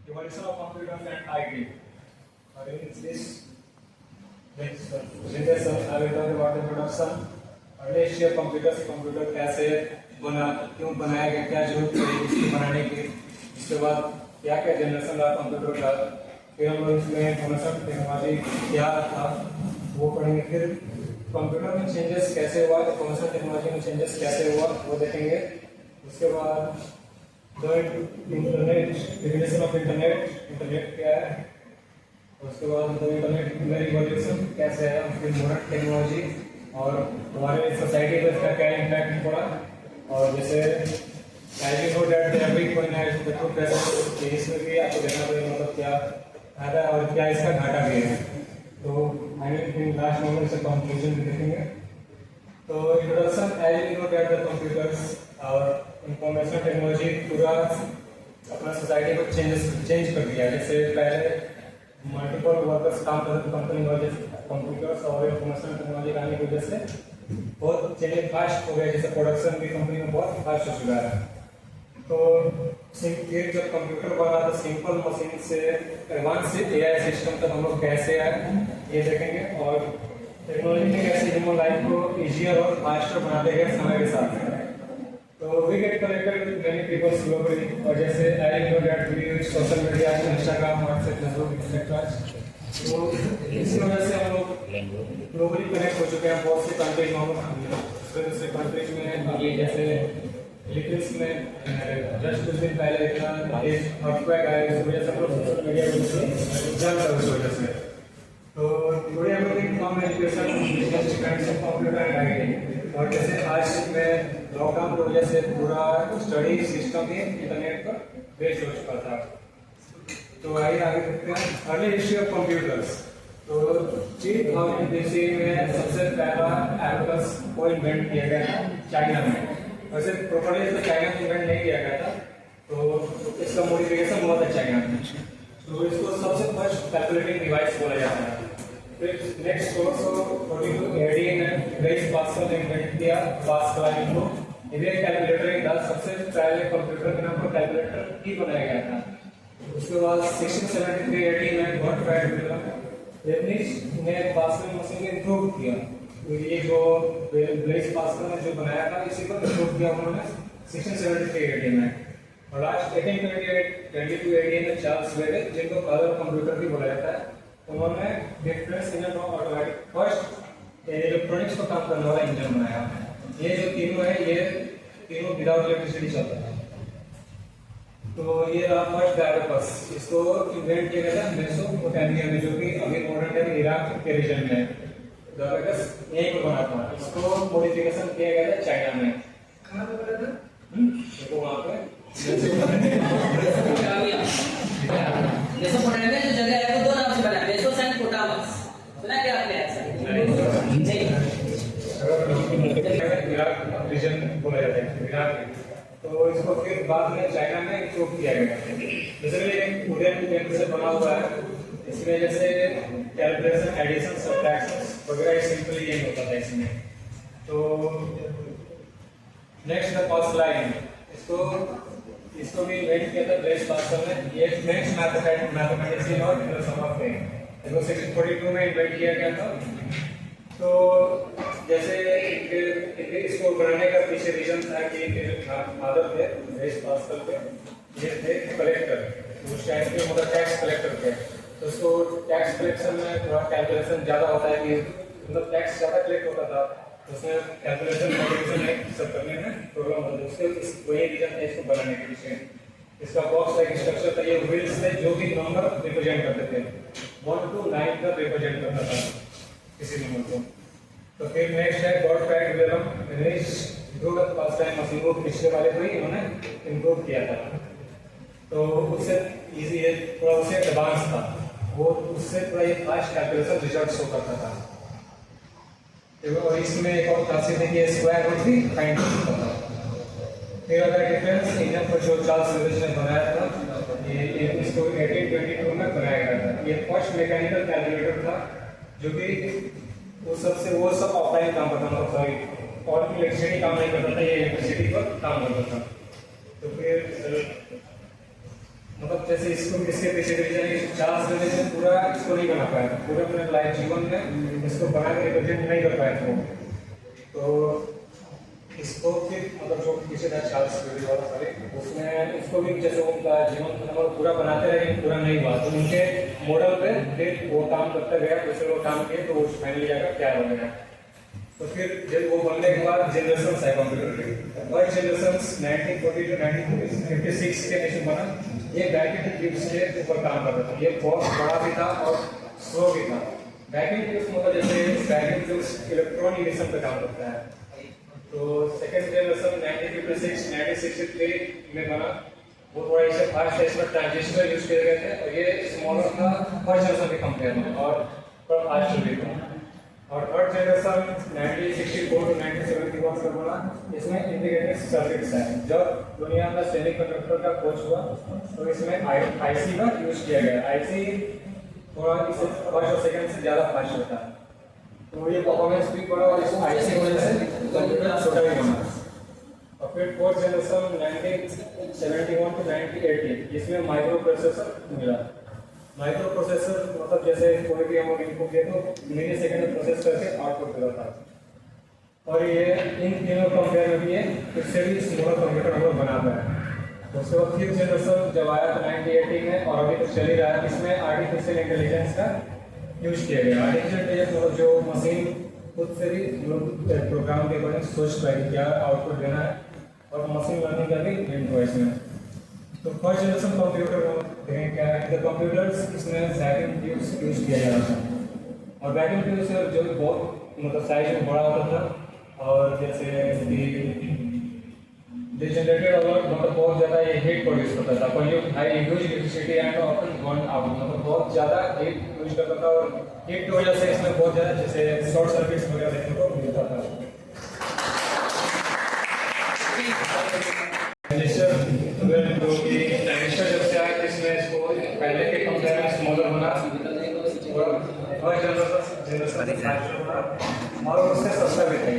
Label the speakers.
Speaker 1: evolution of computers and IT. In this presentation, I will talk about the introduction, early history of computers, computer कैसे बना, क्यों बनाया गया, क्या जरूरत पड़ी इसको बनाने की, इसके बाद क्या क्या जनरेशन रहा कंप्यूटर का, फिर हम लोग इसमें इंफॉर्मेशन टेक्नोलॉजी क्या था वो पढ़ेंगे, फिर कंप्यूटर में चेंजेस कैसे हुआ, इंफॉर्मेशन टेक्नोलॉजी में चेंजेस कैसे हुआ वो देखेंगे। उसके बाद internet, definition of internet, internet क्या है, उसके बाद इंटरनेट में रिवॉल्यूशन कैसे है, फिर मॉडर्न टेक्नोलॉजी और हमारे सोसाइटी पर इसका क्या इम्पैक्ट पड़ा, और जैसे इसमें भी आपको देखना पड़ेगा मतलब क्या फायदा है और क्या इसका घाटा भी है। तो लास्ट मोमेंट से कंक्लूजन भी देखेंगे। तो introduction, as you know that the computers और इंफॉर्मेशन टेक्नोलॉजी पूरा अपना सोसाइटी को चेंज कर दिया। जैसे पहले मल्टीपल वर्कर्स काम करते कंपनी में, कंप्यूटर्स और इंफॉर्मेशन टेक्नोलॉजी आने की वजह से बहुत चेंज फास्ट हो गया। जैसे प्रोडक्शन भी कंपनी में बहुत फास्ट हो चुका है। तो फिर जब कंप्यूटर बना तो सिंपल मशीन से एडवांस एआई सिस्टम तक हम लोग कैसे आए ये देखेंगे, और टेक्नोलॉजी ने कैसे ह्यूमन लाइफ को इजियर और फास्टर बनाते गए समय के साथ। तो we get connected with many people globally, और जैसे I know that we use social media, Instagram, WhatsApp, Facebook etcetera. तो इसी वजह से हम लोग ग्लोबली कनेक्ट हो चुके हैं। बहुत सी कंट्रीज में कंट्रीज में अभी जैसे फिलीपींस में जस्ट कुछ दिन पहले इतना अर्थक्वेक आया, इस वजह से हम लोग सोशल मीडिया को जान रहे उस वजह से। तो टुडे हम लोग inform education computer and IT, और जैसे आज में लॉकडाउन की वजह से पूरा स्टडी सिस्टम ही इंटरनेट पर बेस्ड हो चुका था। तो आइए आगे देखते हैं अर्ली हिस्ट्री ऑफ कंप्यूटर्स। तो 2000 में सबसे पहला एबेकस को इन्वेंट किया गया था चाइना में। वैसे प्रोपर्ली तो चाइना में इन्वेंट नहीं किया गया था, तो इसका मॉडिफिकेशन हुआ था चाइना में। तो इसको सबसे फर्स्ट कैलकुलेटिंग डिवाइस बोला जाता है। फिर नेक्स्ट 42 एडी ने ब्लेज पास्कल ने इन्वेंट किया पास्कल को। ये कैलकुलेटर का सबसे पहले कंप्यूटर के नाम पर कैलकुलेटर ही बनाया गया था। उसके बाद 1673 एडी में गॉटफ्राइड ने पास्कल मशीन को इंप्रूव किया। तो ये जो ब्लेज पास्कल ने जो बनाया था इसी को इंप्रूव किया उन्होंने 1673 एडी में। और लास्ट 1822 एडी में चार्ल्स बेबेज, जिनको कलर कंप्यूटर भी बोला जाता है, उन्होंने difference engine of automatic first electronics पर काम करने वाला इंजन बनाया। ये जो तीनों है ये तीनों विदाउट इलेक्ट्रिसिटी चलता है। तो ये रहा फर्स्ट एबेकस, इसको इन्वेंट किया गया था मेसोपोटामिया में, जो कि अभी मॉडर्न डे इराक के रीजन में है। एबेकस यहीं पर बना था। इसको मॉडिफिकेशन किया गया था चाइना में। कहां पे बना था? देखो वहां पे
Speaker 2: मेसोपोटामिया जो जगह है वो दो नाम से बना है, मेसोस एंड पोटामस। सुना क्या आपने ऐसा? नहीं।
Speaker 1: इराक रीजन बोला जाता है, इराक। तो इसको फिर बाद में चाइना में इंप्रूव किया गया। जैसे ये वुडन पेंट से बना हुआ है, इसमें जैसे कैलकुलेशन, एडिशन, सब्ट्रैक्शन वगैरह सिंपली ये होता था इसमें। तो नेक्स्ट द फर्स्ट लाइन, इसको भी इन्वेंट किया था ब्लेज पास्कल ने। ये फ्रेंच मैथमेटिशियन और फिलोसोफर थे। इसको 1642 में इन्वेंट किया गया था। तो जैसे इसको बनाने का पीछे रीजन था कि इनके जो फादर थे ब्लेज पास्कल के, ये थे कलेक्टर, उस टाइम के मतलब टैक्स कलेक्टर थे। तो उसको टैक्स कलेक्शन में थोड़ा कैलकुलेशन ज़्यादा होता है कि मतलब टैक्स ज़्यादा कलेक्ट होता था, उसमें कैलकुलेशन मॉडिफिकेशन सब करने में प्रॉब्लम होती है। उसके वही रीजन है इसको बनाने के पीछे। इसका बॉक्स लाइक स्ट्रक्चर था, ये व्हील्स थे जो कि नंबर रिप्रेजेंट करते थे, 1 to 9 तक रिप्रेजेंट करता था किसी नंबर को। तो फिर नेक्स्ट है Gottfried William first time machine को पिछले वाले को ही इन्होंने इम्प्रूव किया था। तो उससे इजी है, थोड़ा उससे एडवांस था वो, उससे थोड़ा ये फास्ट कैलकुलेशन रिजल्ट शो करता था। और इसमें एक और खासियत है कि स्क्वायर रूट भी फाइंड कर सकता था। फिर अगर डिफरेंस इंजन पर जो चार्ल्स बेबेज ने बनाया था, ये इसको 1822 में बनाया गया था। ये फर्स्ट मैकेनिकल कैलकुलेटर था जो कि वो सब ऑफलाइन काम करता था, सॉरी और इलेक्ट्रिसिटी काम नहीं करता था, ये इलेक्ट्रिसिटी पर काम करता था। तो फिर मतलब जैसे इसको इसके पीछे के रीजन चार्ल्स ने पूरा इसको नहीं बना पाया, पूरे अपने लाइफ जीवन में इसको बना के रिप्रेजेंट नहीं कर पाए थे। तो इसको फिर मतलब जो पीछे था चार्ल्स बेबेज वाला सॉरी, उसमें उसको भी जैसे उनका जीवन मतलब पूरा बनाते रहे लेकिन पूरा नहीं हुआ, तो उनके मॉडल पे फिर वो काम करता गया, जैसे वो काम किए तो फाइनली जाकर तैयार हो गया। तो फिर जब वो बनने के बाद जनरेशन है कंप्यूटर की, वही जनरेशन 1940 टू 1956 के बीच में बना। ये बैकेंड ट्यूब्स के ऊपर काम करता था, ये बहुत बड़ा भी था और स्लो भी था। बैकेंड ट्यूब्स मतलब जैसे बैकेंड ट्यूब्स इलेक्ट्रॉन इमिशन पे काम करता है। तो सेकंड जनरेशन 1956 1963 में बना, वो थोड़ा इसे फास्ट है, इसमें ट्रांजिस्टर यूज किए गए थे और ये स्मॉलर था फर्स्ट जनरेशन के कंपेयर में और थोड़ा फास्ट भी था। और थर्ड जनरेशन 1964 टू 1971 में बना, इसमें इंटीग्रेटेड सर्किट्स है। जब दुनिया में सेमीकंडक्टर का खोज हुआ तो इसमें आईसी का यूज किया गया। आईसी थोड़ा इससे फर्स्ट और सेकंड से ज़्यादा फास्ट होता है, तो ये परफॉर्मेंस भी बढ़ा और इस आईसी की वजह से कंप्यूटर छोटा भी बना। और फिर फोर्थ जनरेशन 1971 टू 1980, इसमें माइक्रो प्रोसेसर मिला। माइक्रो प्रोसेसर मतलब जैसे कोई भी हम इनपुट दे तो मिली सेकंड में प्रोसेस करके आउटपुट देता था। और ये इन तीनों कंपेयर में भी है, इससे भी स्मॉलर कंप्यूटर हम लोग बना पाए। तो उसके बाद फिफ्थ जनरेशन जब आया तो 1980 में और अभी तक चल ही रहा है, इसमें आर्टिफिशियल इंटेलिजेंस का यूज किया गया। आर्टिफिशियल इंटेलिजेंस मतलब जो मशीन खुद से भी प्रोग्राम के अकॉर्डिंग सोच पाएगी क्या आउटपुट देना है, और मशीन लर्निंग का भी मेन हुआ इसमें। तो फर्स्ट जनरेशन कंप्यूटर देखें क्या है, कंप्यूटर्स इसमें वैक्यूम ट्यूब्स यूज किया जा रहा था। और वैक्यूम ट्यूब्स जो बहुत मतलब साइज में बड़ा होता था और जैसे जनरेटेड और मतलब बहुत ज़्यादा ये हीट प्रोड्यूस करता था, पर high huge electricity and often burn out, मतलब बहुत ज़्यादा हीट यूज करता था और हीट की वजह से इसमें बहुत ज़्यादा जैसे शॉर्ट सर्किट्स वगैरह देखने को मिलता था। ट्रांजिस्टर जब से आया इसमें इसको पहले के कंपेयर में स्मॉलर बना और फर्स्ट जनरेशन और उससे सस्ता भी था।